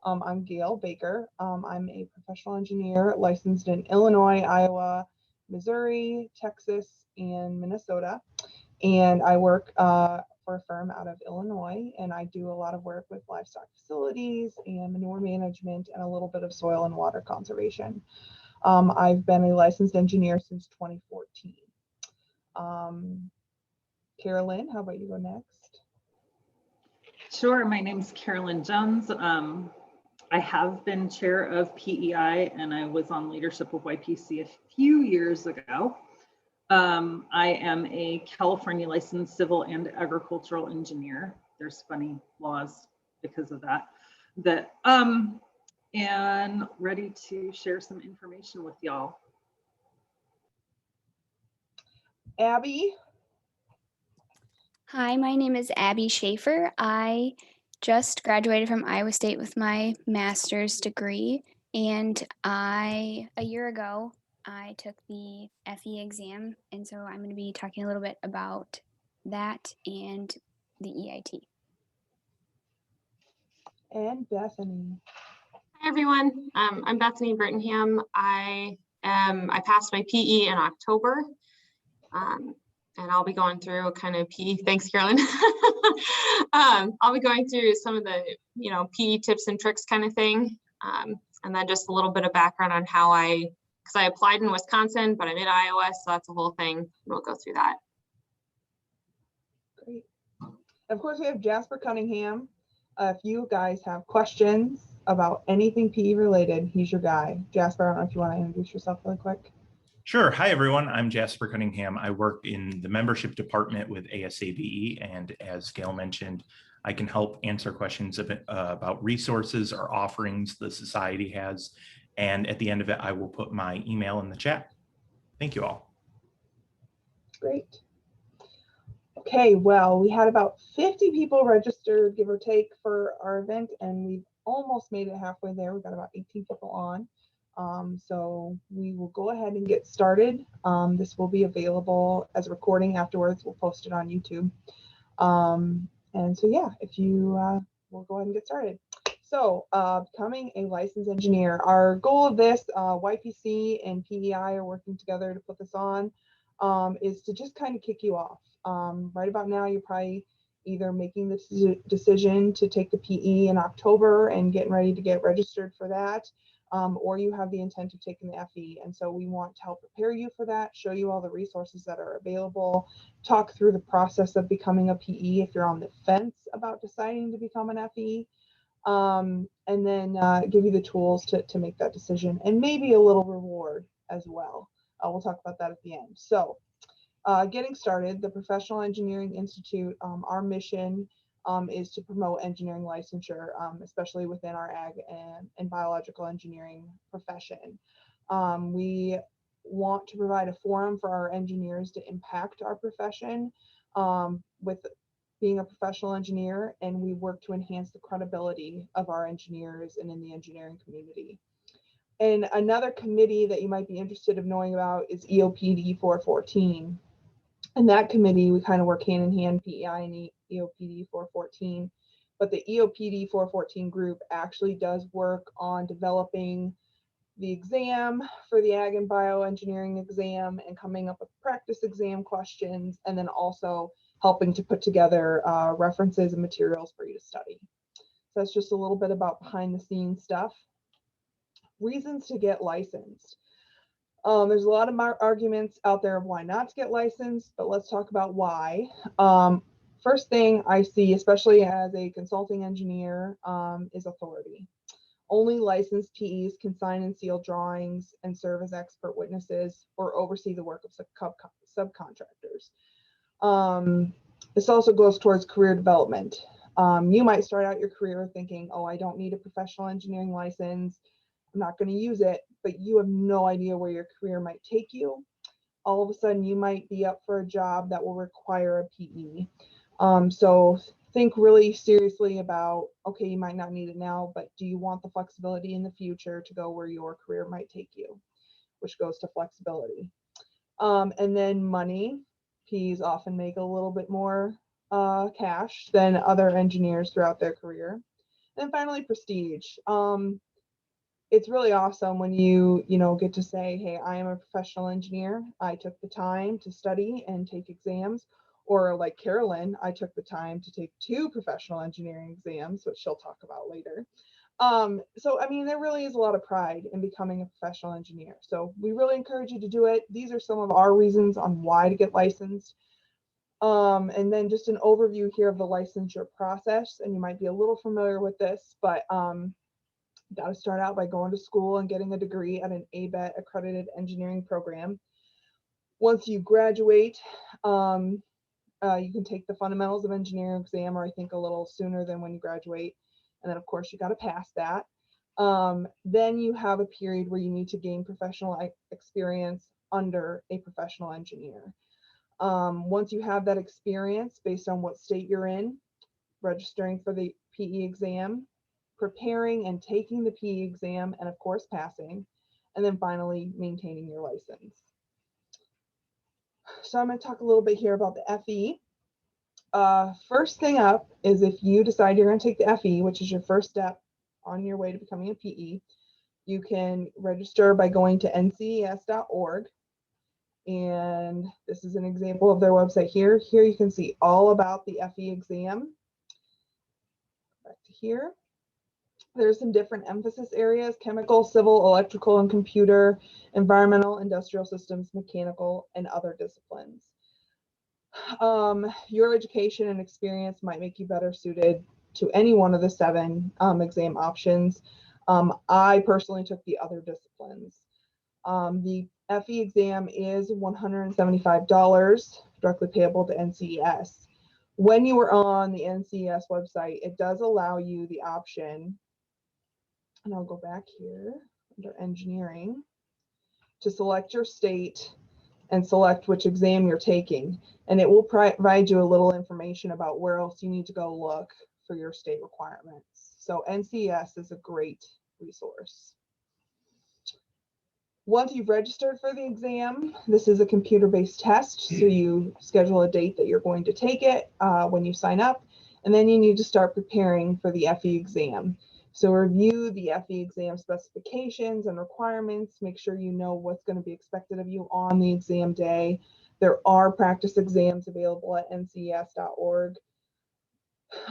I'm Gail Baker. I'm a professional engineer licensed in Illinois, Iowa, Missouri, Texas, and Minnesota. And I work for a firm out of Illinois, and I do a lot of work with livestock facilities and manure management and a little bit of soil and water conservation. I've been a licensed engineer since 2014. Carolyn, how about you go next? Sure, my name's Carolyn Jones. I have been chair of PEI and I was on leadership of YPC a few years ago. I am a California licensed civil and agricultural engineer. There's funny laws because of that. And ready to share some information with y'all. Abby? Hi, my name is Abby Schaefer. I just graduated from Iowa State with my master's degree, and a year ago, I took the FE exam, and so I'm going to be talking a little bit about that and the EIT. And Bethany. Hi everyone, I'm Bethany Brittenham. I passed my PE in October, and I'll be going through kind of PE. Thanks, Carolyn. I'll be going through some of the PE tips and tricks kind of thing, and then just a little bit of background on how because I applied in Wisconsin, but I'm in Iowa, so that's a whole thing. We'll go through that. Great. Of course, we have Jasper Cunningham. If you guys have questions about anything PE related, he's your guy. Jasper, I don't know if you want to introduce yourself really quick. Sure. Hi, everyone. I'm Jasper Cunningham. I work in the membership department with ASABE, and as Gail mentioned, I can help answer questions about resources or offerings the society has. And at the end of it, I will put my email in the chat. Thank you all. Great. Okay, well, we had about 50 people registered, give or take, for our event, and we've almost made it halfway there. We've got about 18 people on. So we will go ahead and get started. This will be available as a recording afterwards. We'll post it on YouTube. And so, yeah, if you, we'll go ahead and get started. So becoming a licensed engineer, our goal of this, YPC and PEI are working together to put this on, is to just kind of kick you off. Right about now, you're probably either making the decision to take the PE in October and getting ready to get registered for that, or you have the intent of taking the FE. And so we want to help prepare you for that, show you all the resources that are available, talk through the process of becoming a PE if you're on the fence about deciding to become an FE, and then give you the tools to make that decision, and maybe a little reward as well. We'll talk about that at the end. So getting started, the Professional Engineering Institute, our mission is to promote engineering licensure, especially within our ag and biological engineering profession. We want to provide a forum for our engineers to impact our profession with being a professional engineer, and we work to enhance the credibility of our engineers and in the engineering community. And another committee that you might be interested in knowing about is EOPD 414. And that committee, we kind of work hand in hand, PEI and EOPD 414. But the EOPD 414 group actually does work on developing the exam for the ag and bioengineering exam and coming up with practice exam questions, and then also helping to put together references and materials for you to study. So that's just a little bit about behind the scenes stuff. Reasons to get licensed. There's a lot of arguments out there of why not to get licensed, but let's talk about why. First thing I see, especially as a consulting engineer, is authority. Only licensed PEs can sign and seal drawings and serve as expert witnesses or oversee the work of subcontractors. This also goes towards career development. You might start out your career thinking, oh, I don't need a professional engineering license, I'm not going to use it, but you have no idea where your career might take you. All of a sudden, you might be up for a job that will require a PE. So think really seriously about, okay, you might not need it now, but do you want the flexibility in the future to go where your career might take you, which goes to flexibility. And then money. PEs often make a little bit more cash than other engineers throughout their career. And then finally, prestige. It's really awesome when you get to say, hey, I am a professional engineer. I took the time to study and take exams. Or like Carolyn, I took the time to take 2 professional engineering exams, which she'll talk about later. So, I mean, there really is a lot of pride in becoming a professional engineer. So we really encourage you to do it. These are some of our reasons on why to get licensed. And then just an overview here of the licensure process. And you might be a little familiar with this, but got to start out by going to school and getting a degree at an ABET accredited engineering program. Once you graduate, you can take the fundamentals of engineering exam, or I think a little sooner than when you graduate. And then of course you got to pass that. Then you have a period where you need to gain professional experience under a professional engineer. Once you have that experience based on what state you're in, registering for the PE exam, preparing and taking the PE exam, and of course passing, and then finally maintaining your license. So I'm going to talk a little bit here about the FE. First thing up is if you decide you're going to take the FE, which is your first step on your way to becoming a PE, you can register by going to nces.org. And this is an example of their website here. Here you can see all about the FE exam. Back to here. There's some different emphasis areas: chemical, civil, electrical, and computer, environmental, industrial systems, mechanical, and other disciplines. Your education and experience might make you better suited to any one of the 7 exam options. I personally took the other disciplines. The FE exam is $175 directly payable to NCES. When you are on the NCES website, it does allow you the option, and I'll go back here under engineering, to select your state and select which exam you're taking. And it will provide you a little information about where else you need to go look for your state requirements. So NCES is a great resource. Once you've registered for the exam, this is a computer-based test. So you schedule a date that you're going to take it when you sign up, and then you need to start preparing for the FE exam. So review the FE exam specifications and requirements. Make sure you know what's going to be expected of you on the exam day. There are practice exams available at nces.org.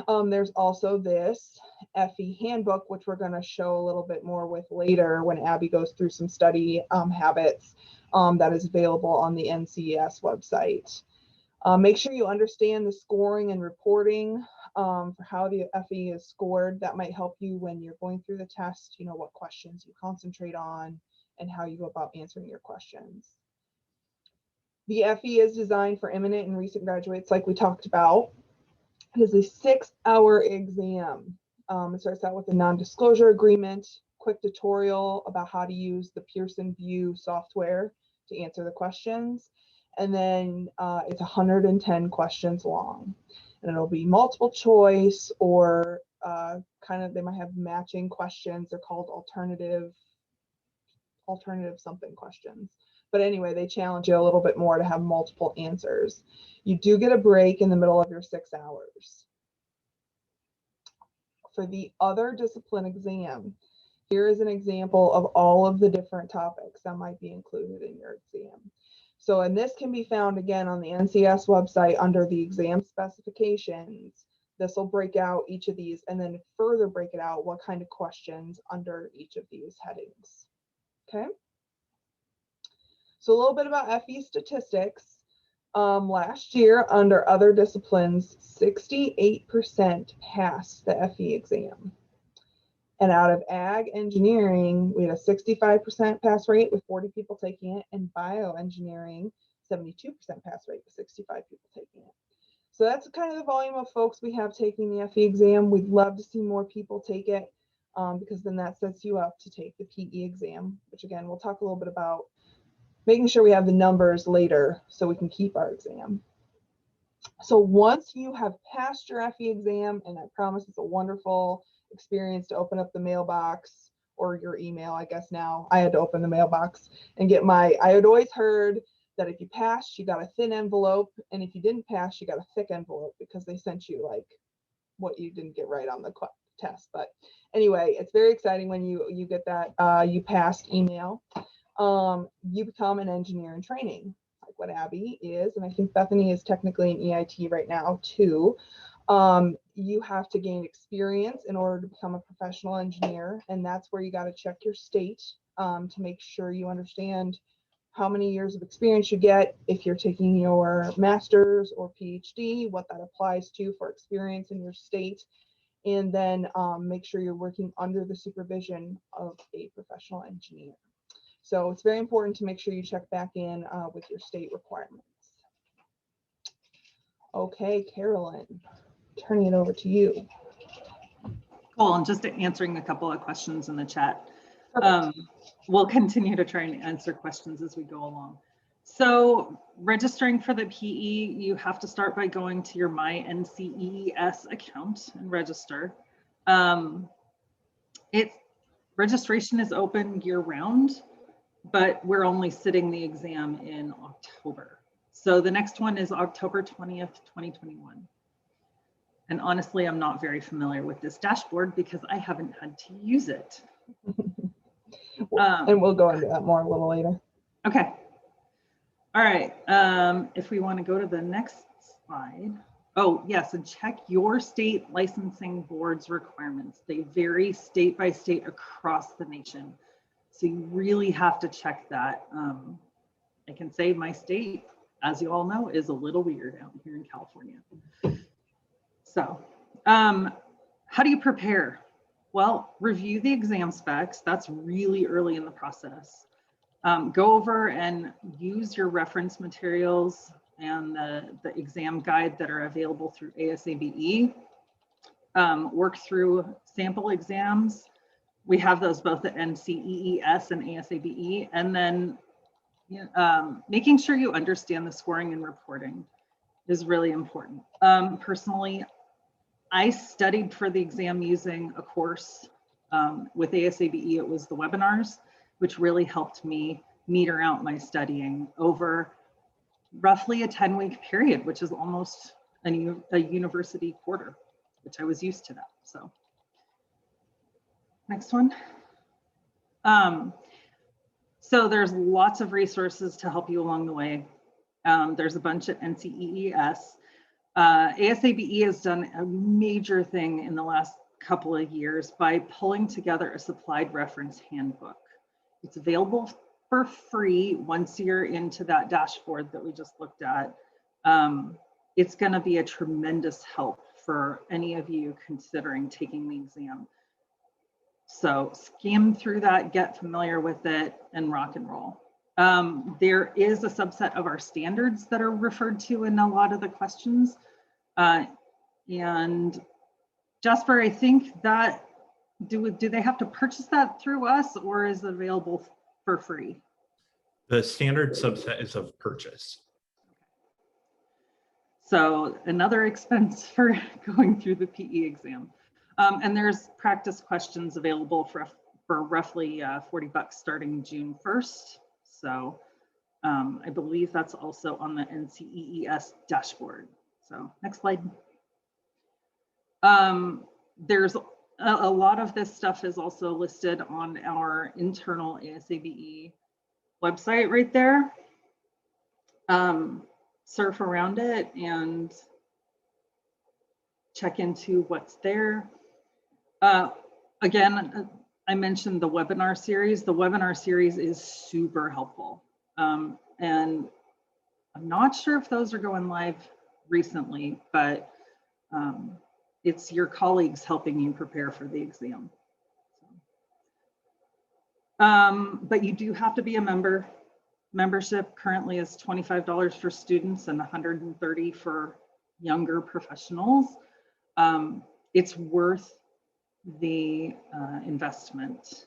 There's also this FE handbook, which we're going to show a little bit more with later when Abby goes through some study habits, that is available on the NCES website. Make sure you understand the scoring and reporting for how the FE is scored. That might help you when you're going through the test, you know, what questions you concentrate on and how you go about answering your questions. The FE is designed for imminent and recent graduates, like we talked about. It is a 6-hour exam. It starts out with a non-disclosure agreement, quick tutorial about how to use the Pearson VUE software to answer the questions. And then it's 110 questions long. And it'll be multiple choice, or they might have matching questions. They're called alternative something questions. But anyway, they challenge you a little bit more to have multiple answers. You do get a break in the middle of your 6 hours. For the other discipline exam, here is an example of all of the different topics that might be included in your exam. So, and this can be found again on the NCES website under the exam specifications. This will break out each of these and then further break it out what kind of questions under each of these headings. Okay. So a little bit about FE statistics. Last year, under other disciplines, 68% passed the FE exam. And out of ag engineering, we had a 65% pass rate with 40 people taking it, and bioengineering, 72% pass rate with 65 people taking it. So that's kind of the volume of folks we have taking the FE exam. We'd love to see more people take it because then that sets you up to take the PE exam, which again, we'll talk a little bit about making sure we have the numbers later so we can keep our exam. So once you have passed your FE exam, and I promise it's a wonderful experience to open up the mailbox or your email, I guess now I had to open the mailbox and get I had always heard that if you passed, you got a thin envelope, and if you didn't pass, you got a thick envelope because they sent you like what you didn't get right on the test. But anyway, it's very exciting when you get that you passed email. You become an engineer in training, like what Abby is, and I think Bethany is technically an EIT right now too. You have to gain experience in order to become a professional engineer, and that's where you got to check your state to make sure you understand how many years of experience you get if you're taking your master's or PhD, what that applies to for experience in your state, and then make sure you're working under the supervision of a professional engineer. So it's very important to make sure you check back in with your state requirements. Okay, Carolyn, turning it over to you. Cool, and just answering a couple of questions in the chat. Perfect. We'll continue to try and answer questions as we go along. So registering for the PE, you have to start by going to your My NCEES account and register. Registration is open year round, but we're only sitting the exam in October. So the next one is October 20th, 2021. And honestly, I'm not very familiar with this dashboard because I haven't had to use it. And we'll go into that more a little later. Okay. All right. If we want to go to the next slide. Oh, yes, and check your state licensing board's requirements. They vary state by state across the nation. So you really have to check that. I can say my state, as you all know, is a little weird out here in California. So how do you prepare? Well, review the exam specs. That's really early in the process. Go over and use your reference materials and the exam guide that are available through ASABE. Work through sample exams. We have those both at NCEES and ASABE. And then making sure you understand the scoring and reporting is really important. Personally, I studied for the exam using a course with ASABE. It was the webinars, which really helped me meter out my studying over roughly a 10-week period, which is almost a university quarter, which I was used to that. So next one. So there's lots of resources to help you along the way. There's a bunch at NCEES. ASABE has done a major thing in the last couple of years by pulling together a supplied reference handbook. It's available for free once you're into that dashboard that we just looked at. It's going to be a tremendous help for any of you considering taking the exam. So skim through that, get familiar with it, and rock and roll. There is a subset of our standards that are referred to in a lot of the questions. And Jasper, I think that, do they have to purchase that through us, or is it available for free? The standard subset is of purchase. So another expense for going through the PE exam. And there's practice questions available for roughly $40 starting June 1st. So I believe that's also on the NCEES dashboard. So next slide. There's a lot of this stuff is also listed on our internal ASABE website right there. Surf around it and check into what's there. Again, I mentioned the webinar series. The webinar series is super helpful. And I'm not sure if those are going live recently, but it's your colleagues helping you prepare for the exam. But you do have to be a member. Membership currently is $25 for students and $130 for younger professionals. It's worth the investment.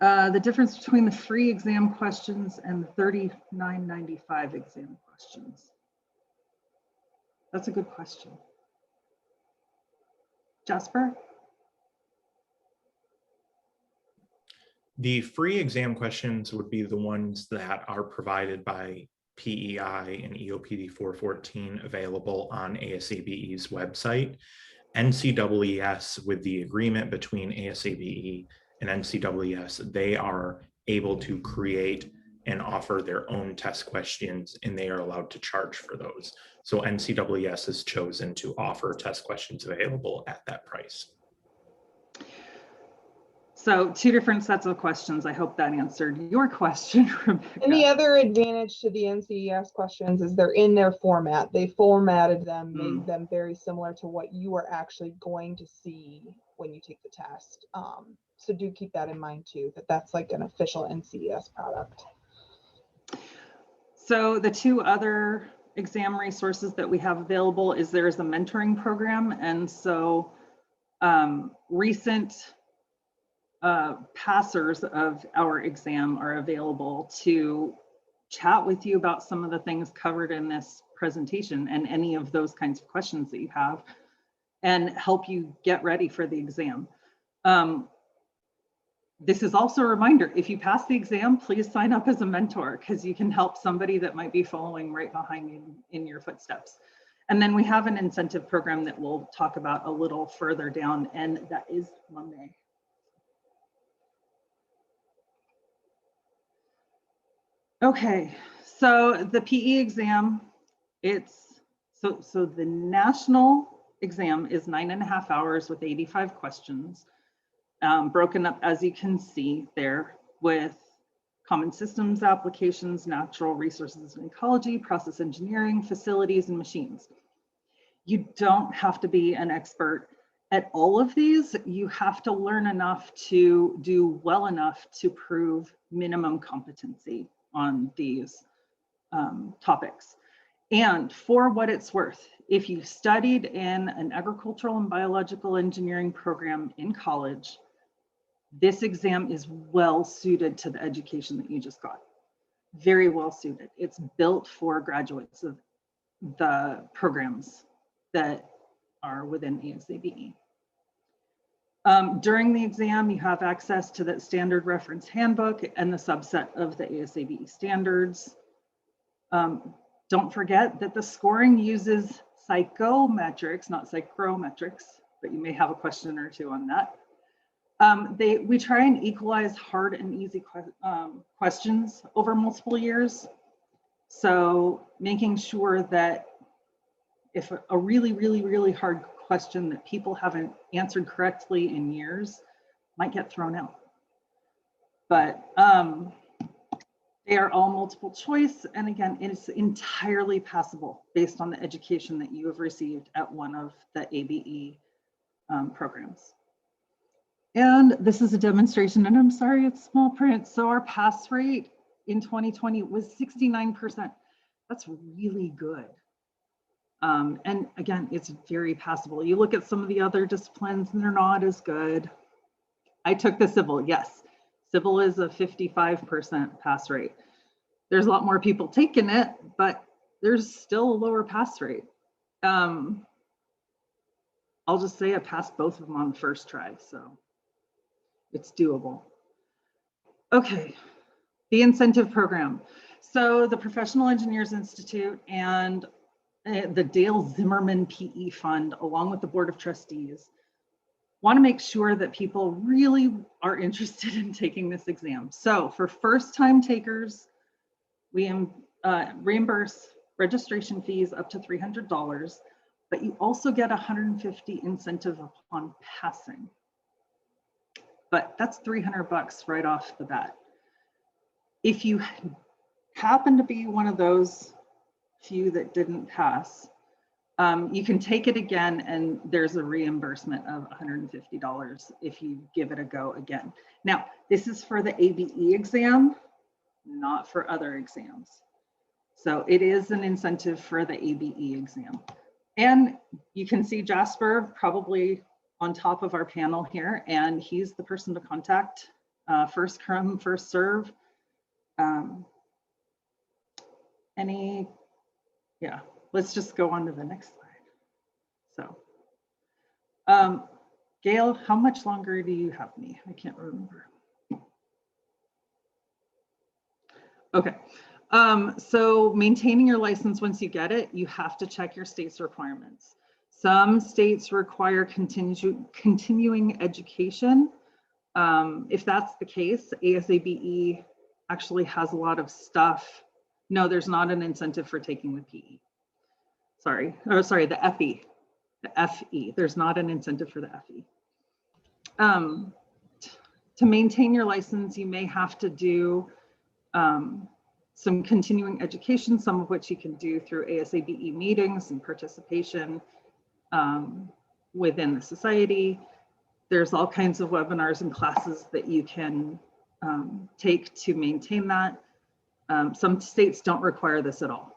The difference between the free exam questions and the $39.95 exam questions. That's a good question. Jasper? The free exam questions would be the ones that are provided by PEI and EOPD 414 available on ASABE's website. NCEES, with the agreement between ASABE and NCEES, they are able to create and offer their own test questions, and they are allowed to charge for those. So NCEES has chosen to offer test questions available at that price. So 2 different sets of questions. I hope that answered your question, Rebecca. And the other advantage to the NCES questions is they're in their format. They formatted them, made them very similar to what you are actually going to see when you take the test. So do keep that in mind too, that that's like an official NCES product. So the 2 other exam resources that we have available is there's a mentoring program. And so recent passers of our exam are available to chat with you about some of the things covered in this presentation and any of those kinds of questions that you have, and help you get ready for the exam. This is also a reminder, if you pass the exam, please sign up as a mentor, because you can help somebody that might be following right behind you in your footsteps. And then we have an incentive program that we'll talk about a little further down, and that is Monday. Okay, so the PE exam, so the national exam is 9.5 hours with 85 questions. Broken up, as you can see there, with common systems applications, natural resources and ecology, process engineering, facilities, and machines. You don't have to be an expert at all of these. You have to learn enough to do well enough to prove minimum competency on these topics. And for what it's worth, if you studied in an agricultural and biological engineering program in college, this exam is well suited to the education that you just got. Very well suited. It's built for graduates of the programs that are within ASABE. During the exam, you have access to that standard reference handbook and the subset of the ASABE standards. Don't forget that the scoring uses psychometrics, not psychrometrics, but you may have a question or 2 on that. We try and equalize hard and easy questions over multiple years. So making sure that if a really, really, really hard question that people haven't answered correctly in years might get thrown out. But they are all multiple choice. And again, it's entirely passable based on the education that you have received at one of the ABE programs. And this is a demonstration, and I'm sorry, it's small print. So our pass rate in 2020 was 69%. That's really good. And again, it's very passable. You look at some of the other disciplines and they're not as good. I took the civil, yes. Civil is a 55% pass rate. There's a lot more people taking it, but there's still a lower pass rate. I'll just say I passed both of them on the first try, so it's doable. Okay, the incentive program. So the Professional Engineers Institute and the Dale Zimmerman PE Fund, along with the Board of Trustees, want to make sure that people really are interested in taking this exam. So for first-time takers, we reimburse registration fees up to $300, but you also get $150 incentive upon passing. But that's $300 right off the bat. If you happen to be one of those few that didn't pass, you can take it again, and there's a reimbursement of $150 if you give it a go again. Now, this is for the ABE exam, not for other exams. So it is an incentive for the ABE exam. And you can see Jasper probably on top of our panel here, and he's the person to contact. First come, first serve. Yeah, let's just go on to the next slide. So, Gail, how much longer do you have me? I can't remember. Okay, so maintaining your license once you get it, you have to check your state's requirements. Some states require continuing education. If that's the case, ASABE actually has a lot of stuff. No, there's not an incentive for taking the PE. Sorry, the FE. The FE, there's not an incentive for the FE. To maintain your license, you may have to do some continuing education, some of which you can do through ASABE meetings and participation within the society. There's all kinds of webinars and classes that you can take to maintain that. Some states don't require this at all.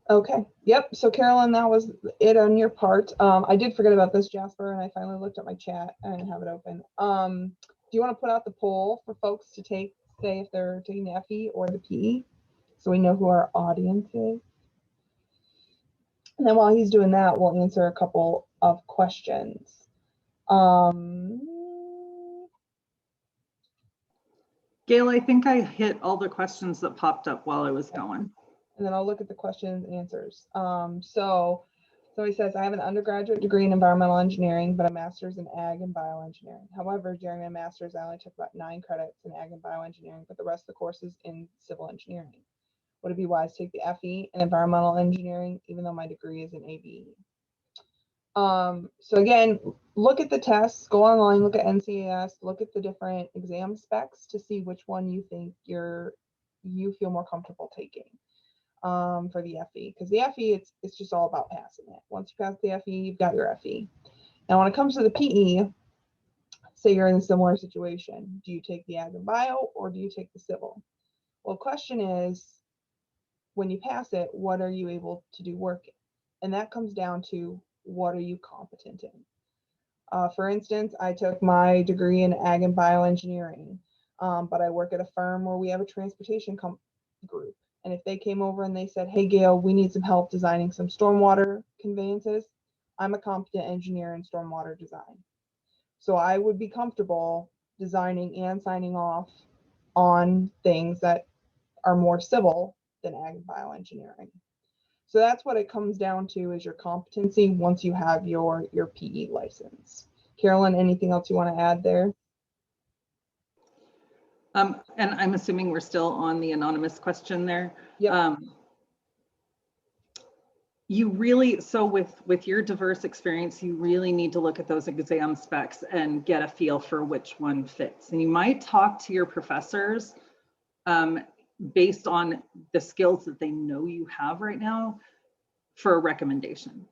Okay, yep. So Carolyn, that was it on your part. I did forget about this, Jasper, and I finally looked at my chat. I didn't have it open. Do you want to put out the poll for folks to take, say if they're taking the FE or the PE, so we know who our audience is? And then while he's doing that, we'll answer a couple of questions. Gail, I think I hit all the questions that popped up while I was going. And then I'll look at the questions and answers. So he says, I have an undergraduate degree in environmental engineering, but a master's in ag and bioengineering. However, during my master's, I only took about 9 credits in ag and bioengineering, but the rest of the courses in civil engineering. Would it be wise to take the FE in environmental engineering, even though my degree is in ABE? So again, look at the tests, go online, look at NCAS, look at the different exam specs to see which one you think you feel more comfortable taking. For the FE, because the FE, it's just all about passing it. Once you pass the FE, you've got your FE. Now, when it comes to the PE, say you're in a similar situation, do you take the ag and bio or do you take the civil? Well, the question is, when you pass it, what are you able to do work in? And that comes down to what are you competent in? For instance, I took my degree in ag and bioengineering, but I work at a firm where we have a transportation group. And if they came over and they said, hey, Gail, we need some help designing some stormwater conveyances, I'm a competent engineer in stormwater design. So I would be comfortable designing and signing off on things that are more civil than ag and bioengineering. So that's what it comes down to, is your competency once you have your PE license. Carolyn, anything else you want to add there? And I'm assuming we're still on the anonymous question there. Yep. You really, so with your diverse experience, you really need to look at those exam specs and get a feel for which one fits. And you might talk to your professors based on the skills that they know you have right now for a recommendation.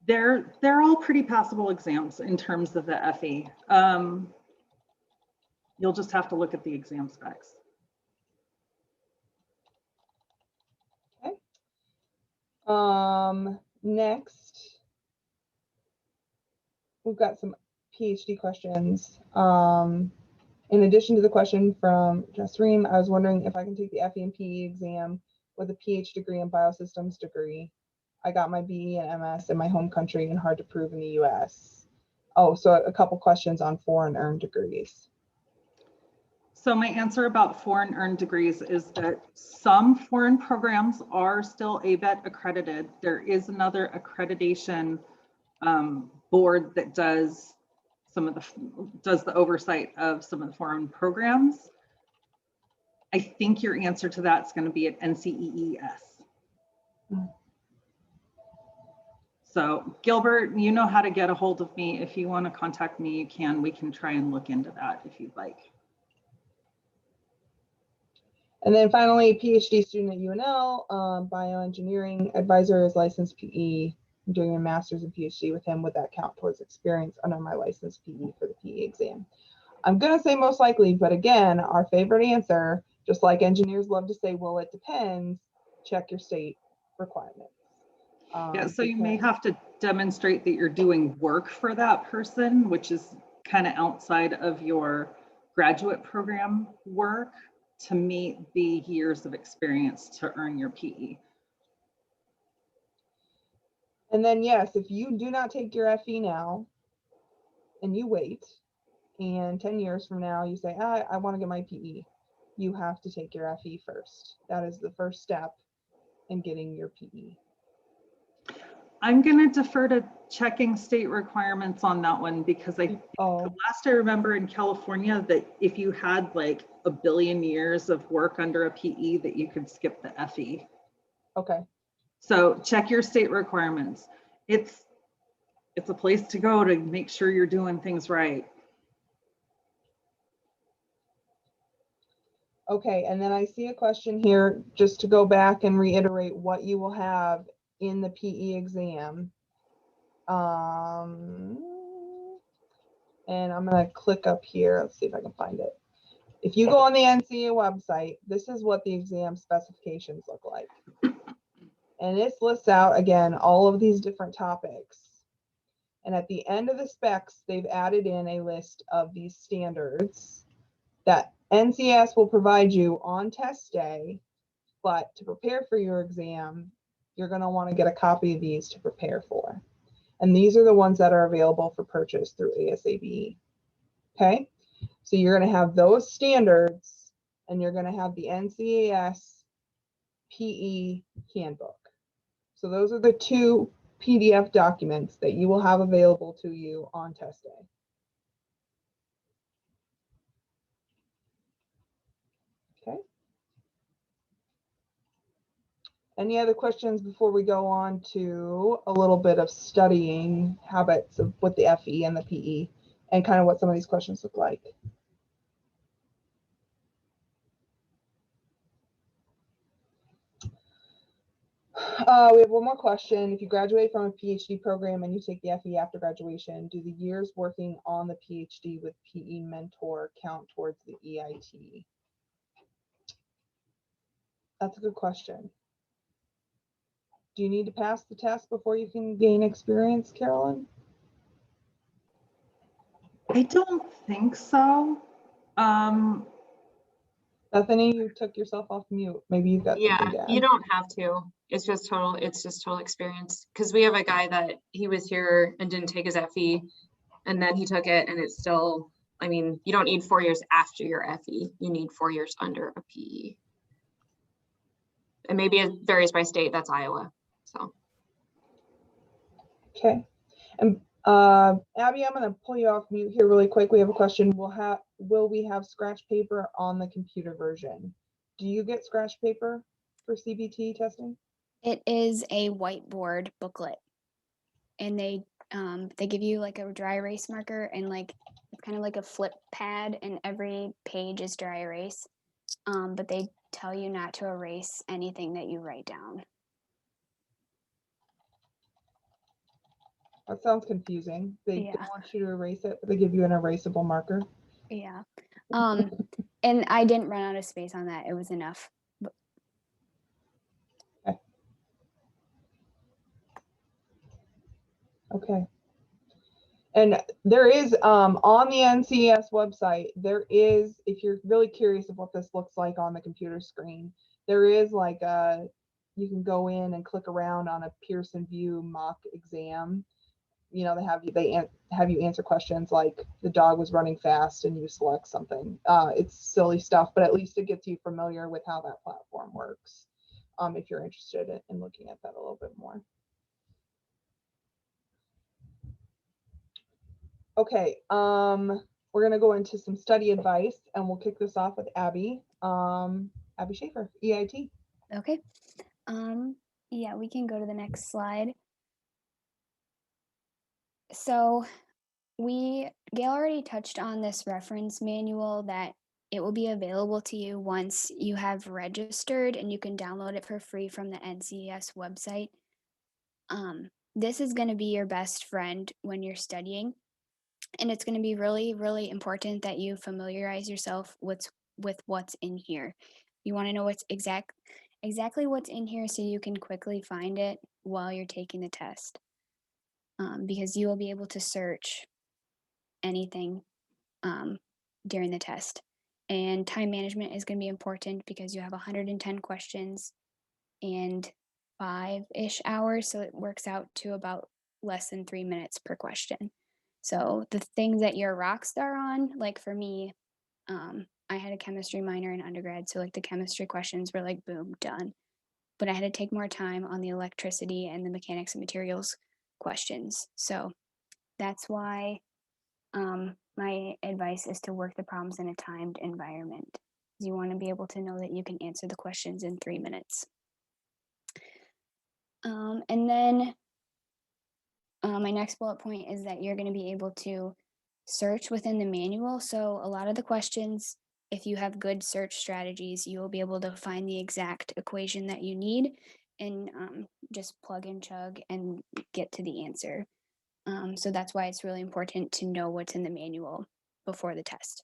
They're all pretty passable exams in terms of the FE. You'll just have to look at the exam specs. Okay. Next, we've got some PhD questions. In addition to the question from Jasreem, I was wondering if I can take the FE and PE exam with a PhD degree and biosystems degree. I got my BE and MS in my home country and hard to prove in the US. Oh, so a couple questions on foreign earned degrees. So my answer about foreign earned degrees is that some foreign programs are still ABET accredited. There is another accreditation board that does the oversight of some of the foreign programs. I think your answer to that is going to be at NCEES. So Gilbert, you know how to get a hold of me. If you want to contact me, you can. We can try and look into that if you'd like. And then finally, PhD student at UNL, bioengineering advisor is licensed PE. I'm doing a master's and PhD with him. Would that count towards experience under my licensed PE for the PE exam? I'm going to say most likely, but again, our favorite answer, just like engineers love to say, well, it depends, check your state requirements. Yeah, so you may have to demonstrate that you're doing work for that person, which is kind of outside of your graduate program work, to meet the years of experience to earn your PE. And then yes, if you do not take your FE now and you wait, and 10 years from now you say, I want to get my PE, you have to take your FE first. That is the first step in getting your PE. I'm going to defer to checking state requirements on that one because Oh, last I remember in California that if you had like a billion years of work under a PE that you could skip the FE. okay. So check your state requirements. It's a place to go to make sure you're doing things right. Okay, and then I see a question here, just to go back and reiterate what you will have in the PE exam. And I'm gonna click up here. Let's see if I can find it. If you go on the NCEA website, this is what the exam specifications look like. And this lists out, again, all of these different topics. And at the end of the specs, they've added in a list of these standards that NCS will provide you on test day, but to prepare for your exam, you're going to want to get a copy of these to prepare for. And these are the ones that are available for purchase through ASABE. Okay, so you're going to have those standards and you're going to have the NCAS PE handbook. So those are the two PDF documents that you will have available to you on test day. Okay. Any other questions before we go on to a little bit of studying habits of with the FE and the PE and kind of what some of these questions look like? We have one more question. If you graduate from a PhD program and you take the FE after graduation, do the years working on the PhD with PE mentor count towards the EIT? That's a good question. Do you need to pass the test before you can gain experience, Carolyn? I don't think so. Bethany, you took yourself off mute. Maybe you've got something Yeah, to add. you don't have to. It's just total experience. Because we have a guy that he was here and didn't take his FE, and then he took it, and it's still, I mean, you don't need 4 years after your FE. You need 4 years under a PE. And maybe it varies by state. That's Iowa. So. Okay. And Abby, I'm going to pull you off mute here really quick. We have a question. Will we have scratch paper on the computer version? Do you get scratch paper for CBT testing? It is a whiteboard booklet, and they give you like a dry erase marker, and like it's kind of like a flip pad, and every page is dry erase. But they tell you not to erase anything that you write down. That sounds confusing. They Yeah. don't want you to erase it, but they give you an erasable marker. Yeah. And I didn't run out of space on that. It was enough. Okay. And there is on the NCES website, there is, if you're really curious of what this looks like on the computer screen, there is like you can go in and click around on a Pearson VUE mock exam. You know, they have you answer questions like the dog was running fast and you select something. It's silly stuff, but at least it gets you familiar with how that platform works. If you're interested in looking at that a little bit more. Okay, we're gonna go into some study advice and we'll kick this off with Abby. Abby Schaefer, EIT. Okay. Yeah, we can go to the next slide. So Gail already touched on this reference manual that it will be available to you once you have registered, and you can download it for free from the NCES website. This is going to be your best friend when you're studying, and it's going to be really, really important that you familiarize yourself with what's in here. You want to know what's exactly what's in here so you can quickly find it while you're taking the test, because you will be able to search anything during the test. And time management is going to be important because you have 110 questions and 5-ish hours, so it works out to about less than 3 minutes per question. So the things that you're a rock star on, like for me, I had a chemistry minor in undergrad, so like the chemistry questions were like boom, done. But I had to take more time on the electricity and the mechanics and materials questions. So that's why my advice is to work the problems in a timed environment. You want to be able to know that you can answer the questions in 3 minutes. And then my next bullet point is that you're going to be able to search within the manual. So a lot of the questions, if you have good search strategies, you will be able to find the exact equation that you need and just plug and chug and get to the answer. So that's why it's really important to know what's in the manual before the test.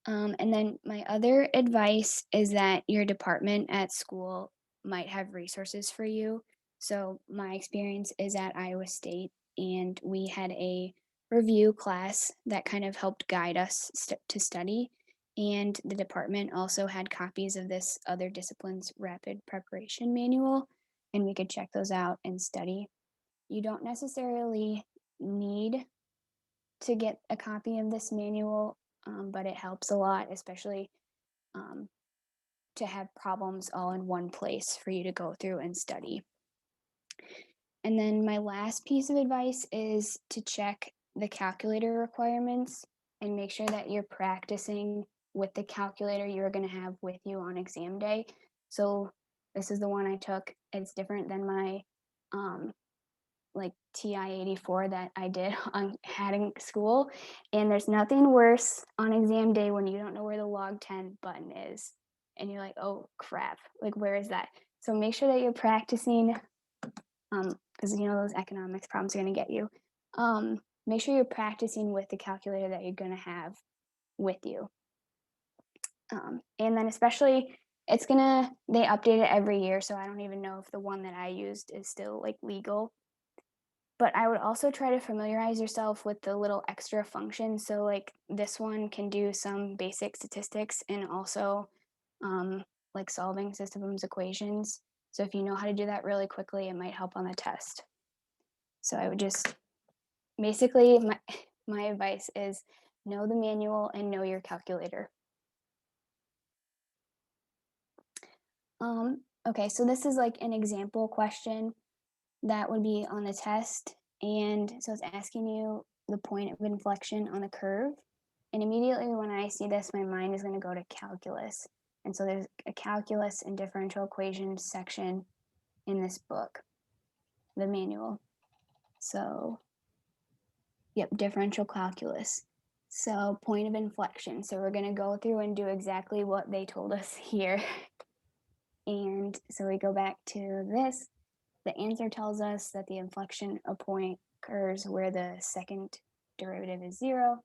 And then my other advice is that your department at school might have resources for you. So my experience is at Iowa State, and we had a review class that kind of helped guide us to study. And the department also had copies of this other disciplines rapid preparation manual, and we could check those out and study. You don't necessarily need to get a copy of this manual, but it helps a lot, especially to have problems all in one place for you to go through and study. And then my last piece of advice is to check the calculator requirements and make sure that you're practicing with the calculator you're going to have with you on exam day. So this is the one I took. It's different than my like TI-84 that I had in school. And there's nothing worse on exam day when you don't know where the log 10 button is. And you're like, oh crap, like where is that? So make sure that you're practicing, because you know those economics problems are gonna get you. Make sure you're practicing with the calculator that you're gonna have with you. And then especially, they update it every year, so I don't even know if the one that I used is still like legal. But I would also try to familiarize yourself with the little extra functions. So like this one can do some basic statistics and also like solving systems equations. So if you know how to do that really quickly, it might help on the test. So I would just, basically my advice is know the manual and know your calculator. Okay, so this is like an example question that would be on the test. And so it's asking you the point of inflection on a curve. And immediately when I see this, my mind is going to go to calculus. And so there's a calculus and differential equations section in this book, the manual. So, yep, differential calculus. So point of inflection. So we're going to go through and do exactly what they told us here. And so we go back to this. The answer tells us that the inflection point occurs where the second derivative is 0.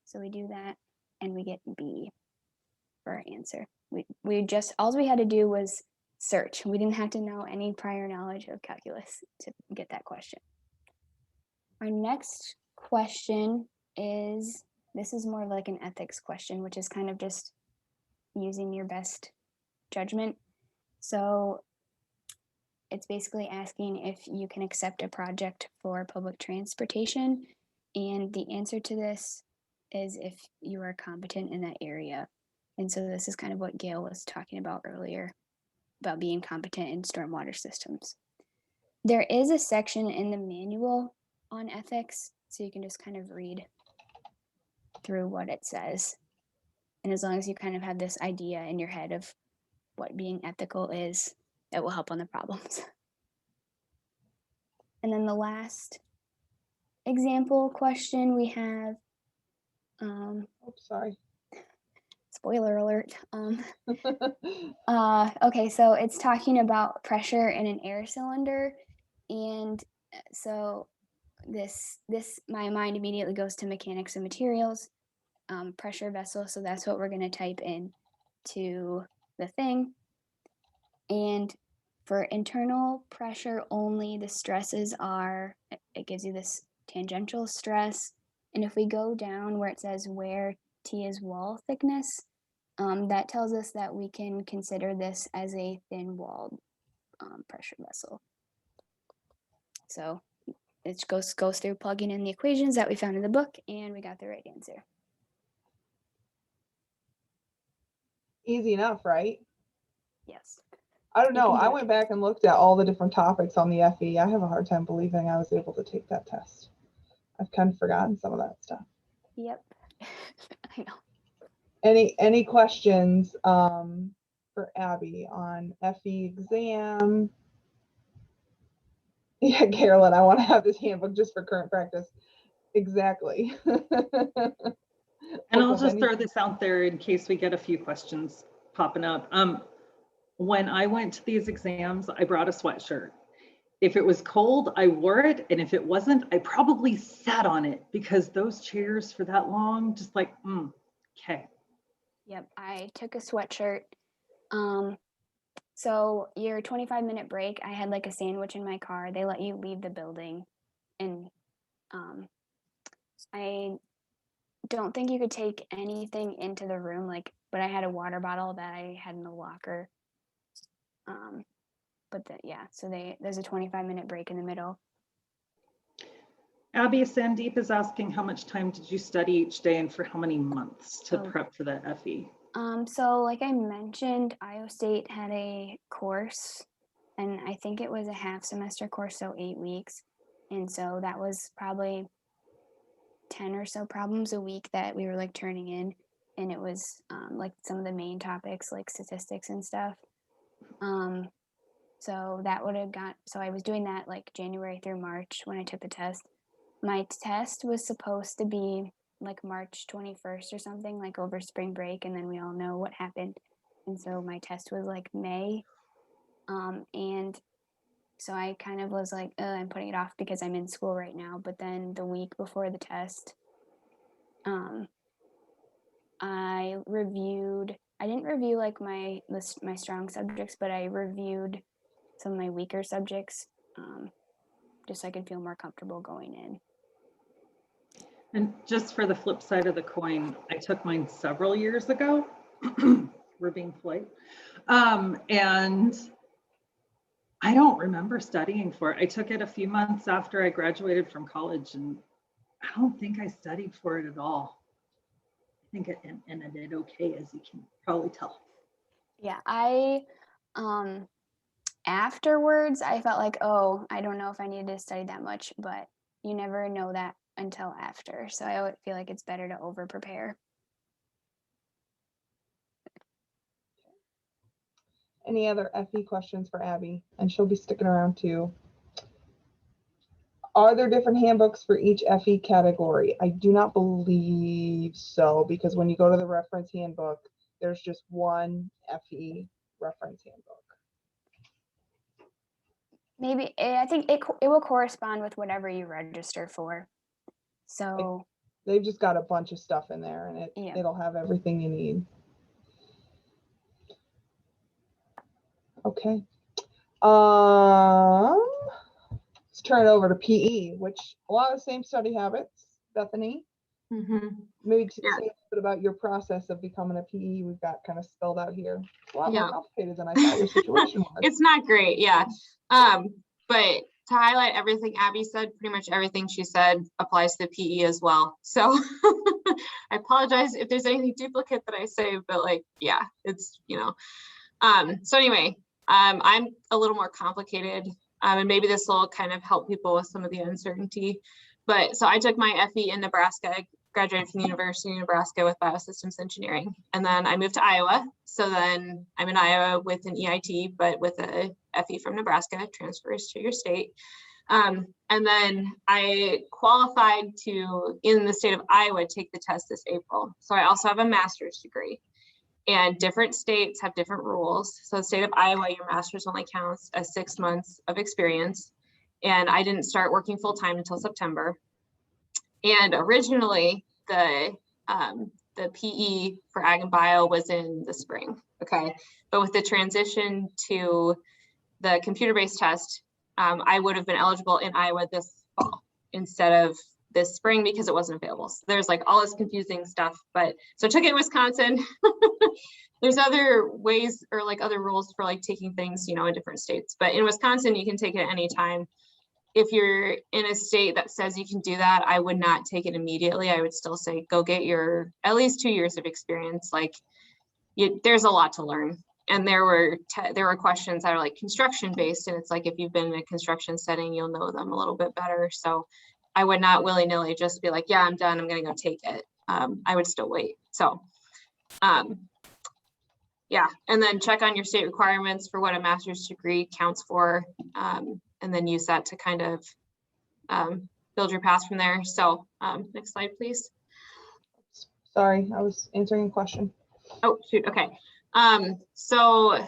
So we do that and we get B for our answer. All we had to do was search. We didn't have to know any prior knowledge of calculus to get that question. Our next question is, this is more like an ethics question, which is kind of just using your best judgment. So it's basically asking if you can accept a project for public transportation. And the answer to this is if you are competent in that area. And so this is kind of what Gail was talking about earlier, about being competent in stormwater systems. There is a section in the manual on ethics, so you can just kind of read through what it says. And as long as you kind of have this idea in your head of what being ethical is, that will help on the problems. And then the last example question we have, Oops, sorry. spoiler alert. Okay, so it's talking about pressure in an air cylinder. And so my mind immediately goes to mechanics and materials, pressure vessel. So that's what we're going to type in to the thing. And for internal pressure only, the stresses are, it gives you this tangential stress. And if we go down where it says where T is wall thickness, that tells us that we can consider this as a thin walled pressure vessel. So it goes through plugging in the equations that we found in the book, and we got the right answer. easy enough, right? Yes. I don't You know. can do I it. went back and looked at all the different topics on the FE. I have a hard time believing I was able to take that test. I've kind of forgotten some of that stuff. Yep. I know. Any questions for Abby on FE exam? Yeah, Carolyn, I want to have this handbook just for current practice. Exactly. And I'll Look up just any- throw this out there in case we get a few questions popping up. When I went to these exams, I brought a sweatshirt. If it was cold, I wore it. And if it wasn't, I probably sat on it because those chairs for that long, just like, okay. Yep. I took a sweatshirt. So your 25-minute break, I had like a sandwich in my car. They let you leave the building, and I don't think you could take anything into the room, like, but I had a water bottle that I had in the locker. Yeah, so there's a 25-minute break in the middle. Abby Sandeep is asking how much time did you study each day and for how many months to Oh. prep for the FE? So like I mentioned, Iowa State had a course, and I think it was a half semester course, so 8 weeks. And so that was probably 10 or so problems a week that we were like turning in. And it was like some of the main topics like statistics and stuff. So that would have so I was doing that like January through March when I took the test. My test was supposed to be like March 21st or something, like over spring break, and then we all know what happened. And so my test was like May. And so I kind of was like, I'm putting it off because I'm in school right now. But then the week before the test, I didn't review like my strong subjects, but I reviewed some of my weaker subjects, just so I could feel more comfortable going in. And just for the flip side of the coin, I took mine several years ago. We're being polite. And I don't remember studying for it. I took it a few months after I graduated from college, and I don't think I studied for it at all. I think it ended okay, as you can probably tell. Yeah, I afterwards I felt like, oh, I don't know if I needed to study that much, but you never know that until after. So I would feel like it's better to over prepare. Any other FE questions for Abby? And she'll be sticking around too. Are there different handbooks for each FE category? I do not believe so, because when you go to the reference handbook, there's just one FE reference handbook. Maybe I think it will correspond with whatever you register for. So They've just got a bunch of stuff in there, and Yeah. it'll have everything you need. Okay. Let's turn it over to PE, which a lot of the same study habits. Bethany, maybe say a little bit about your process of becoming a PE. We've got kind of spelled out here. It's a lot more complicated than I thought your situation was. It's not great, yeah. But to highlight everything Abby said, pretty much everything she said applies to PE as well. So I apologize if there's anything duplicate that I say, but like, yeah, it's, so anyway, I'm a little more complicated, and maybe this will kind of help people with some of the uncertainty. But so I took my FE in Nebraska. I graduated from the University of Nebraska with biosystems engineering, and then I moved to Iowa. So then I'm in Iowa with an EIT, but with a FE from Nebraska, transfers to your state. And then I qualified to, in the state of Iowa, take the test this April. So I also have a master's degree, and different states have different rules. So the state of Iowa, your master's only counts as 6 months of experience. And I didn't start working full time until September. And originally the PE for Ag and Bio was in the spring, okay? But with the transition to the computer-based test, I would have been eligible in Iowa this fall instead of this spring because it wasn't available. So there's like all this confusing stuff, but so I took it in Wisconsin. There's other ways or like other rules for like taking things, in different states, but in Wisconsin, you can take it at any time. If you're in a state that says you can do that, I would not take it immediately. I would still say, go get your at least 2 years of experience. Like, there's a lot to learn. And there were questions that are like construction based, and it's like, if you've been in a construction setting, you'll know them a little bit better. So I would not willy-nilly just be like, yeah, I'm done, I'm gonna go take it. I would still wait. So yeah, and then check on your state requirements for what a master's degree counts for, and then use that to kind of build your path from there. So next slide, please. Sorry, I was answering a question. Oh, shoot, okay. So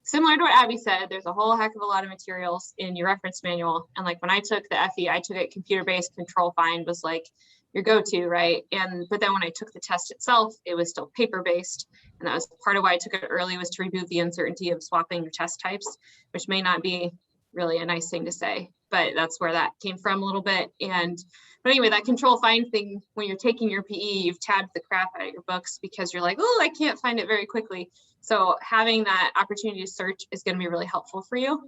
similar to what Abby said, there's a whole heck of a lot of materials in your reference manual. And like when I took the FE, I took it computer-based. Control Find was like your go-to, right? But then when I took the test itself, it was still paper-based. And that was part of why I took it early, was to remove the uncertainty of swapping your test types, which may not be really a nice thing to say, but that's where that came from a little bit. But anyway, that Control Find thing, when you're taking your PE, you've tabbed the crap out of your books because you're like, oh, I can't find it very quickly. So having that opportunity to search is going to be really helpful for you.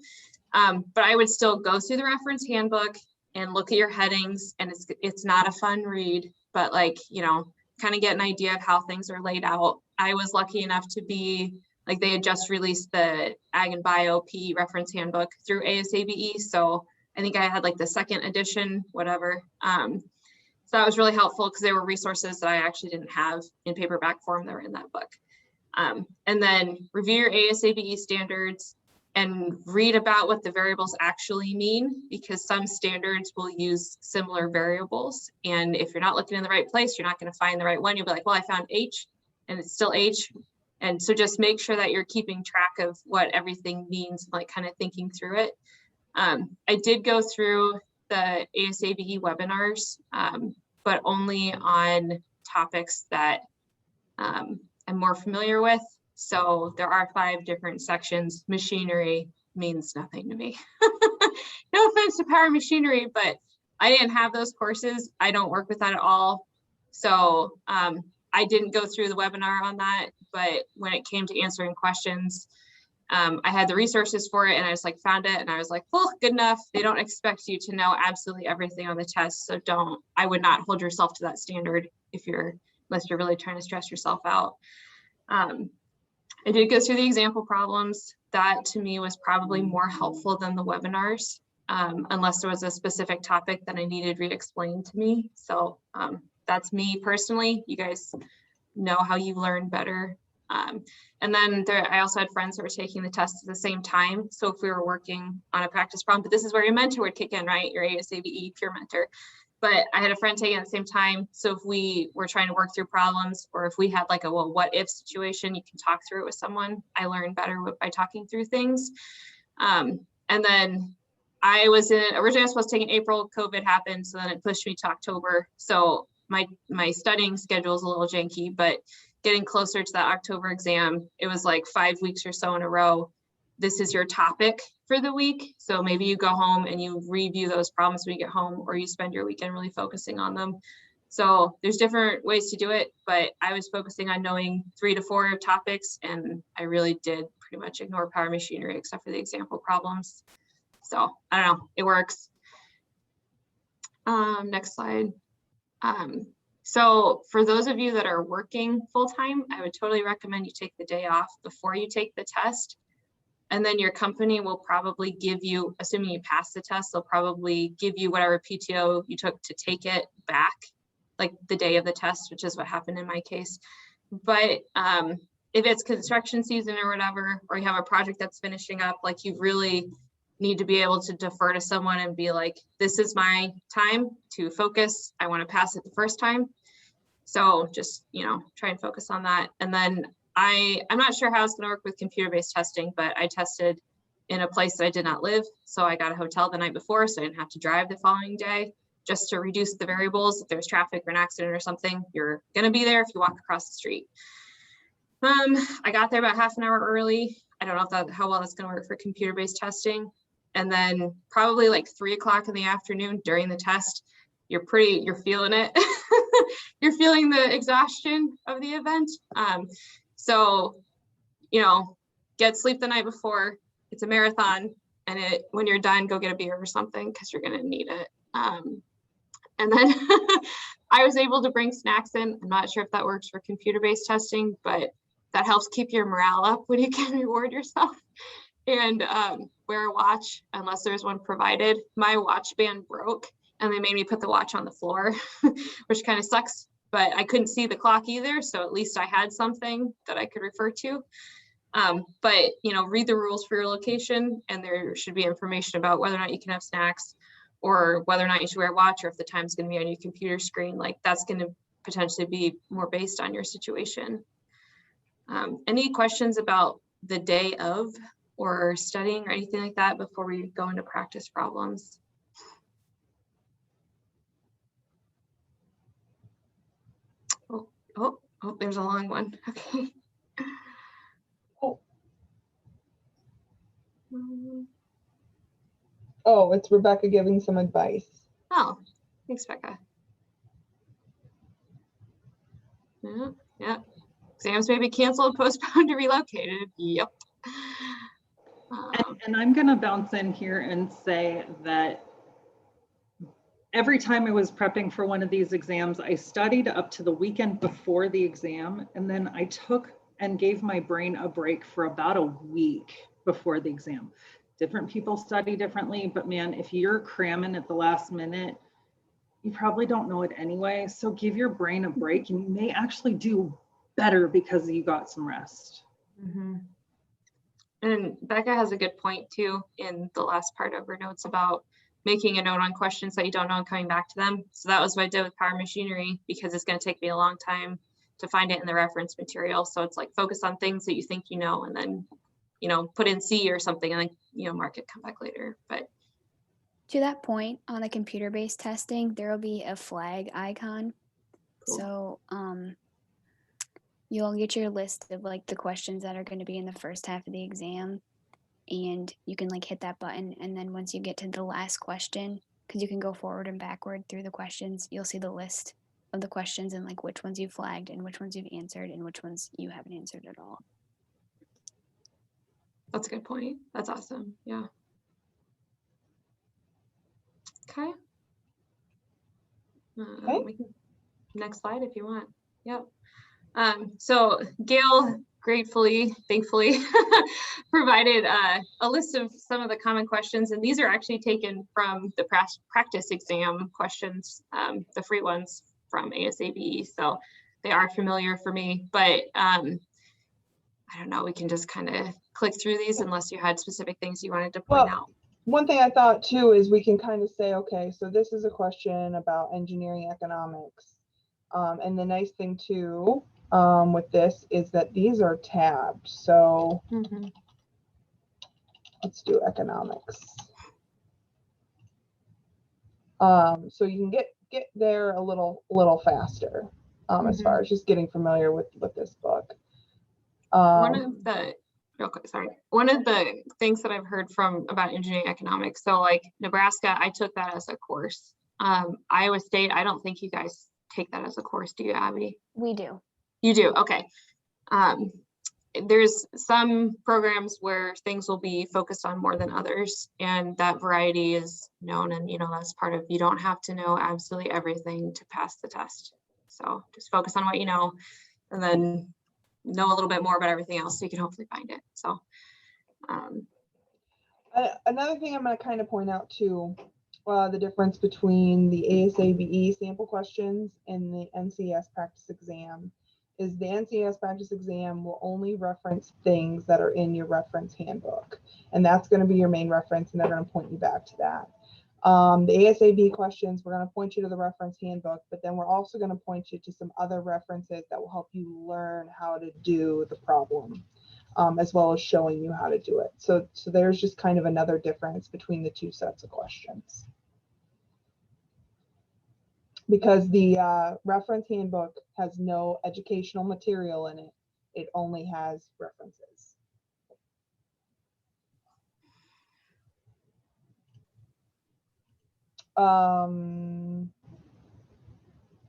But I would still go through the reference handbook and look at your headings, and it's not a fun read, but like, you know, kind of get an idea of how things are laid out. I was lucky enough to be like, they had just released the Ag and Bio PE reference handbook through ASABE. So I think I had like the second edition, whatever. So that was really helpful because there were resources that I actually didn't have in paperback form that were in that book. And then review your ASABE standards and read about what the variables actually mean, because some standards will use similar variables. And if you're not looking in the right place, you're not going to find the right one. You'll be like, well, I found H and it's still H. And so just make sure that you're keeping track of what everything means, like kind of thinking through it. I did go through the ASABE webinars, but only on topics that I'm more familiar with. So there are 5 different sections. Machinery means nothing to me. No offense to power machinery, but I didn't have those courses. I don't work with that at all. So I didn't go through the webinar on that, but when it came to answering questions, I had the resources for it, and I just like found it, and I was like, well, good enough. They don't expect you to know absolutely everything on the test. So I would not hold yourself to that standard unless you're really trying to stress yourself out. I did go through the example problems. That to me was probably more helpful than the webinars, unless there was a specific topic that I needed re-explained to me. So that's me personally. You guys know how you learn better. And then I also had friends that were taking the test at the same time. So if we were working on a practice problem, but this is where your mentor would kick in, right? Your ASABE peer mentor. But I had a friend taking it at the same time. So if we were trying to work through problems, or if we had like a, well, what if situation, you can talk through it with someone. I learned better by talking through things. And then originally I was supposed to take in April, COVID happened. So then it pushed me to October. So my studying schedule is a little janky, but getting closer to that October exam, it was like 5 weeks or so in a row. This is your topic for the week. So maybe you go home and you review those problems when you get home, or you spend your weekend really focusing on them. So there's different ways to do it, but I was focusing on knowing 3 to 4 topics, and I really did pretty much ignore power machinery except for the example problems. So I don't know, it works. Next slide. So for those of you that are working full-time, I would totally recommend you take the day off before you take the test. And then your company will probably give you, assuming you pass the test, they'll probably give you whatever PTO you took to take it back, like the day of the test, which is what happened in my case. But if it's construction season or whatever, or you have a project that's finishing up, like you really need to be able to defer to someone and be like, this is my time to focus. I want to pass it the first time. So just, try and focus on that. And then I'm not sure how it's going to work with computer-based testing, but I tested in a place that I did not live. So I got a hotel the night before, so I didn't have to drive the following day, just to reduce the variables. If there's traffic or an accident or something, you're going to be there if you walk across the street. I got there about half an hour early. I don't know how well that's going to work for computer-based testing. And then probably like 3 o'clock in the afternoon during the test, you're feeling it. You're feeling the exhaustion of the event. So, get sleep the night before. It's a marathon, and when you're done, go get a beer or something, because you're going to need it. And then I was able to bring snacks in. I'm not sure if that works for computer-based testing, but that helps keep your morale up when you can reward yourself. And wear a watch unless there's one provided. My watch band broke and they made me put the watch on the floor, which kind of sucks, but I couldn't see the clock either. So at least I had something that I could refer to. But, you know, read the rules for your location, and there should be information about whether or not you can have snacks, or whether or not you should wear a watch, or if the time's going to be on your computer screen. Like, that's going to potentially be more based on your situation. Any questions about the day of or studying or anything like that before we go into practice problems? Oh, there's a long one. Okay. Oh, it's Rebecca giving some advice. Oh, thanks, Becca. Yeah. Exams may be canceled, postponed, or relocated. Yep. And I'm going to bounce in here and say that every time I was prepping for one of these exams, I studied up to the weekend before the exam, and then I took and gave my brain a break for about a week before the exam. Different people study differently, but man, if you're cramming at the last minute, you probably don't know it anyway. So give your brain a break, and you may actually do better because you got some rest. Mm-hmm. And Becca has a good point too in the last part of her notes about making a note on questions that you don't know and coming back to them. So that was what I did with power machinery, because it's going to take me a long time to find it in the reference material. So it's like, focus on things that you think you know, and then, you know, put in C or something, and then, you know, mark it, come back later. But To that point, on the computer-based testing, there will be a flag icon. Cool. So you'll get your list of like the questions that are going to be in the first half of the exam, and you can like hit that button, and then once you get to the last question, because you can go forward and backward through the questions, you'll see the list of the questions and like which ones you flagged and which ones you've answered and which ones you haven't answered at all. that's a good point. That's awesome. Yeah. Okay. Okay. We can, next slide if you want. Yep. So Gail gratefully, thankfully, provided a list of some of the common questions, and these are actually taken from the practice exam questions, the free ones from ASABE. So they are familiar for me, but I don't know, we can just kind of click through these unless you had specific things you wanted to point out. One thing I thought too is we can kind of say, okay, so this is a question about engineering economics. And the nice thing too with this is that these are tabbed. So let's do economics. So you can get there a little faster as far as just getting familiar with this book. One of the things that I've heard from about engineering economics, so like Nebraska, I took that as a course. Iowa State, I don't think you guys take that as a course, do you, Abby? We do. You do, okay. There's some programs where things will be focused on more than others, and that variety is known, and you know, that's part of, you don't have to know absolutely everything to pass the test. So just focus on what you know, and then know a little bit more about everything else so you can hopefully find it. So another thing I'm going to kind of point out too, the difference between the ASABE sample questions and the NCES practice exam is the NCES practice exam will only reference things that are in your reference handbook, and that's going to be your main reference, and they're going to point you back to that. The ASABE questions, we're going to point you to the reference handbook, but then we're also going to point you to some other references that will help you learn how to do the problem, as well as showing you how to do it. So there's just kind of another difference between the two sets of questions. Because the reference handbook has no educational material in it. It only has references.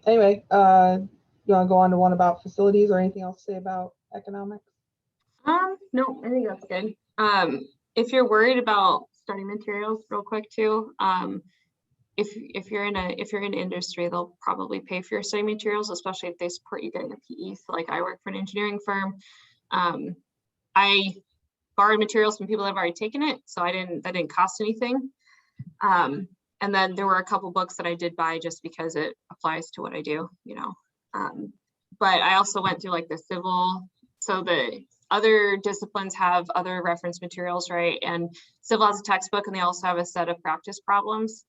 Anyway, you want to go on to one about facilities or anything else to say about economics? No, I think that's good. If you're worried about study materials, real quick too, if you're in industry, they'll probably pay for your study materials, especially if they support you getting a PE. So like I work for an engineering firm, I borrowed materials from people that have already taken it, so that didn't cost anything. And then there were a couple books that I did buy just because it applies to what I do, you know. But I also went through like the civil, so the other disciplines have other reference materials, right? And civil has a textbook, and they also have a set of practice problems.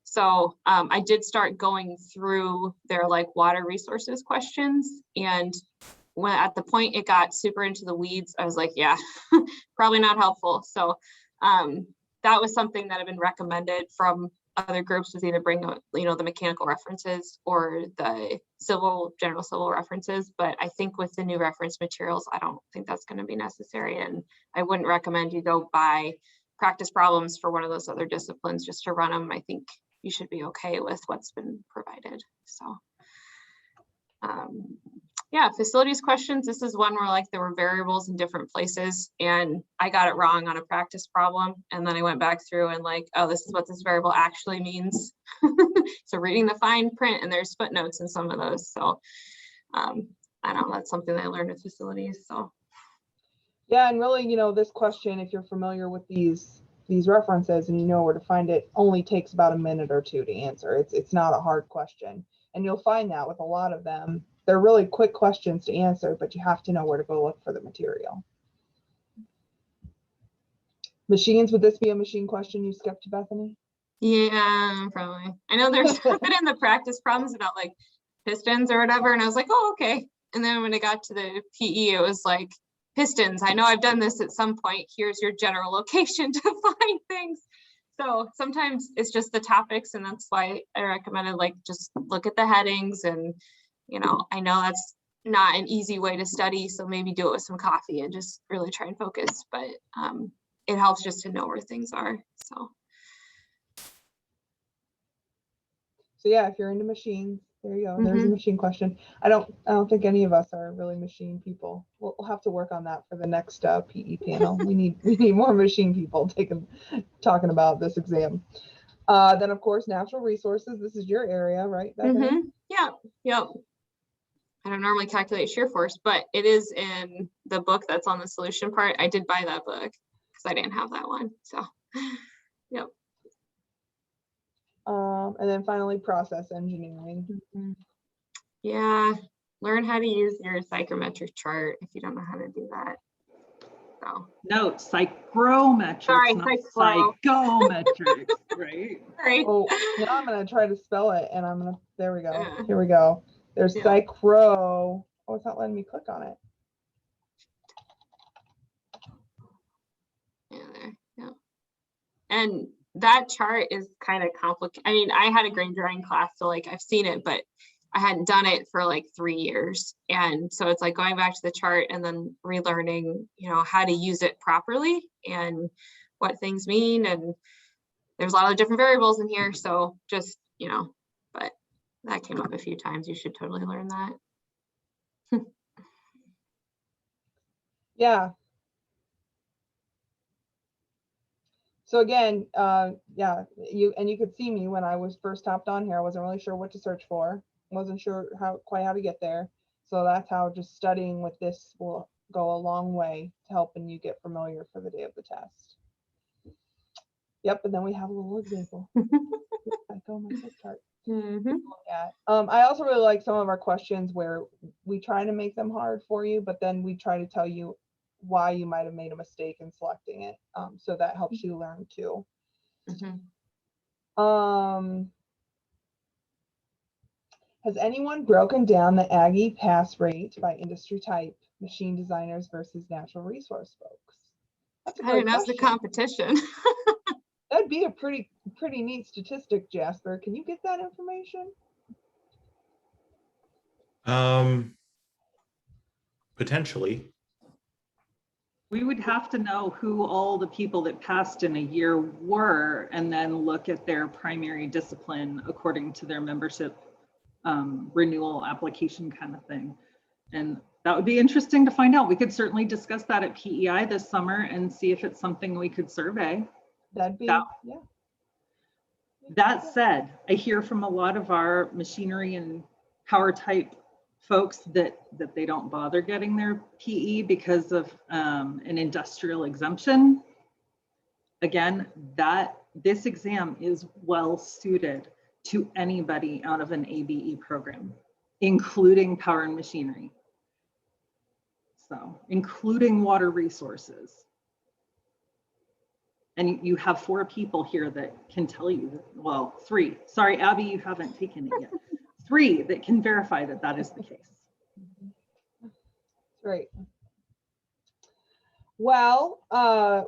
So I did start going through their like water resources questions, and when at the point it got super into the weeds, I was like, yeah, probably not helpful. So that was something that had been recommended from other groups, was either bring, you know, the mechanical references or the general civil references. But I think with the new reference materials, I don't think that's going to be necessary. And I wouldn't recommend you go buy practice problems for one of those other disciplines just to run them. I think you should be okay with what's been provided. So yeah, facilities questions. This is one where like there were variables in different places and I got it wrong on a practice problem. And then I went back through and like, oh, this is what this variable actually means. So reading the fine print, and there's footnotes in some of those. So I don't know, that's something I learned with facilities. So Yeah, and really, you know, this question, if you're familiar with these references and you know where to find it, only takes about a minute or two to answer. It's not a hard question. And you'll find that with a lot of them. They're really quick questions to answer, but you have to know where to go look for the material. Machines, would this be a machine question you skipped, Bethany? yeah, probably. I know there's something in the practice problems about like pistons or whatever. And I was like, oh, okay. And then when it got to the PE, it was like, pistons. I know I've done this at some point. Here's your general location to find things. So sometimes it's just the topics, and that's why I recommended like just look at the headings. And you know, I know that's not an easy way to study, so maybe do it with some coffee and just really try and focus. But it helps just to know where things are. So yeah, if you're into machines, there you go. There's a machine question. I don't think any of us are really machine people. We'll have to work on that for the next PE panel. we need more machine people talking about this exam. Then of course, natural resources. This is your area, right, Bethany? Yep. I don't normally calculate shear force, but it is in the book that's on the solution part. I did buy that book because I didn't have that one. So yep. And then finally, process engineering. Yeah, learn how to use your psychrometric chart if you don't know how to do that. So Note, psychrometrics, sorry, not psychometrics, right? Sorry. Oh, now I'm gonna try to spell it, and there we go. Yeah. Here we go. There's Yeah. psychro. Oh, it's not letting me click on it. Yeah, there. Yeah. And that chart is kind of complicated. I mean, I had a grain drawing class, so like I've seen it, but I hadn't done it for like 3 years. And so it's like going back to the chart and then relearning, you know, how to use it properly and what things mean. And there's a lot of different variables in here. So just, you know, but that came up a few times. You should totally learn that. Yeah. So again, yeah, you could see me when I was first hopped on here. I wasn't really sure what to search for. Wasn't sure quite how to get there. So that's how just studying with this will go a long way to helping you get familiar for the day of the test. Yep, and then we have a little example. I go my flip chart. Yeah. I also really like some of our questions where we try to make them hard for you, but then we try to tell you why you might have made a mistake in selecting it. So that helps you learn too. Has anyone broken down the Aggie pass rate by industry type, machine designers versus natural resource folks? That's a I great didn't ask the question. competition. That'd be a pretty neat statistic, Jasper. Can you get that information? Potentially. We would have to know who all the people that passed in a year were, and then look at their primary discipline according to their membership renewal application kind of thing. And that would be interesting to find out. We could certainly discuss that at PEI this summer and see if it's something we could survey. That'd be, yeah. That said, I hear from a lot of our machinery and power type folks that they don't bother getting their PE because of an industrial exemption. Again, this exam is well suited to anybody out of an ABE program, including power and machinery. So, including water resources. And you have 4 people here that can tell you, that, well, 3. Sorry, Abby, you haven't taken it yet. 3 that can verify that that is the case. Great. Well,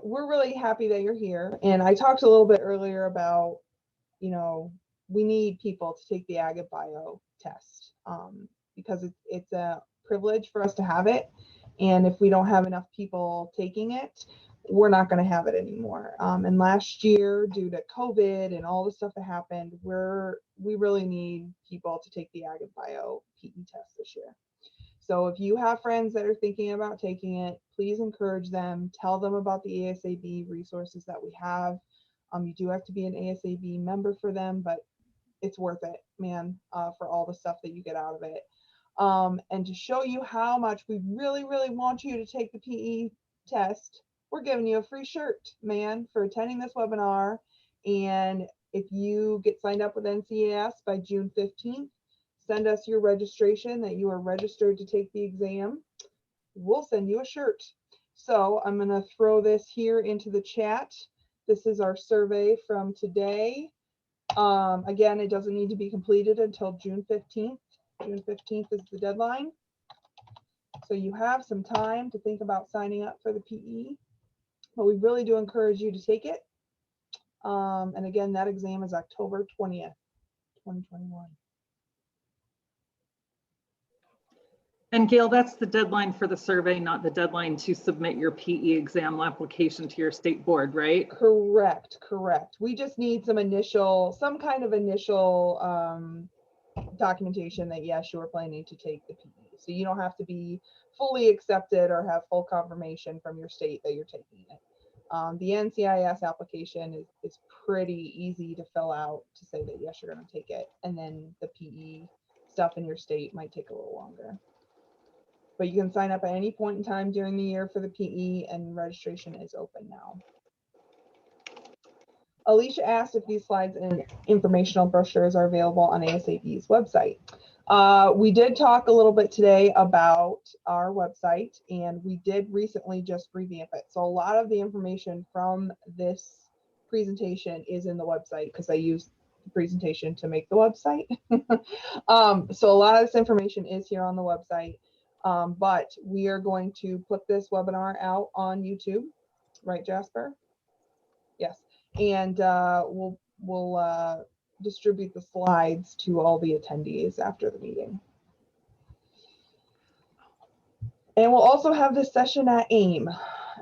we're really happy that you're here. And I talked a little bit earlier about, you know, we need people to take the Ag and Bio test because it's a privilege for us to have it. And if we don't have enough people taking it, we're not going to have it anymore. And last year, due to COVID and all the stuff that happened, we really need people to take the Ag and Bio PE test this year. So if you have friends that are thinking about taking it, please encourage them, tell them about the ASAB resources that we have. You do have to be an ASAB member for them, but it's worth it, man, for all the stuff that you get out of it. And to show you how much we really, really want you to take the PE test, we're giving you a free shirt, man, for attending this webinar. And if you get signed up with NCAS by June 15th, send us your registration that you are registered to take the exam. We'll send you a shirt. So I'm going to throw this here into the chat. This is our survey from today. Again, it doesn't need to be completed until June 15th. June 15th is the deadline. So you have some time to think about signing up for the PE, but we really do encourage you to take it. And again, that exam is October 20th, 2021. And Gail, that's the deadline for the survey, not the deadline to submit your PE exam application to your state board, right? Correct, correct. We just need some kind of initial documentation that yes, you're planning to take the PE. So you don't have to be fully accepted or have full confirmation from your state that you're taking it. The NCIS application is pretty easy to fill out to say that yes, you're going to take it. And then the PE stuff in your state might take a little longer. But you can sign up at any point in time during the year for the PE, and registration is open now. Alicia asked if these slides and informational brochures are available on ASAB's website. We did talk a little bit today about our website, and we did recently just revamp it. So a lot of the information from this presentation is in the website because I used the presentation to make the website. So a lot of this information is here on the website. But we are going to put this webinar out on YouTube, right, Jasper? Yes, and we'll distribute the slides to all the attendees after the meeting. And we'll also have this session at AIM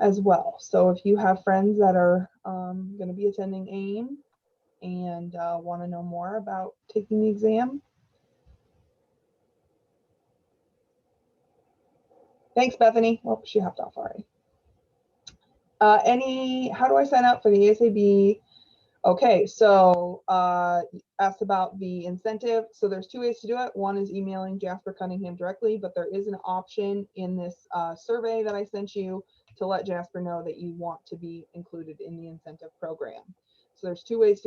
as well. So if you have friends that are going to be attending AIM and want to know more about taking the exam, thanks, Bethany. Well, she hopped off already. How do I sign up for the ASAB? Okay, so asked about the incentive. So there's 2 ways to do it. One is emailing Jasper Cunningham directly, but there is an option in this survey that I sent you to let Jasper know that you want to be included in the incentive program. So there's 2 ways to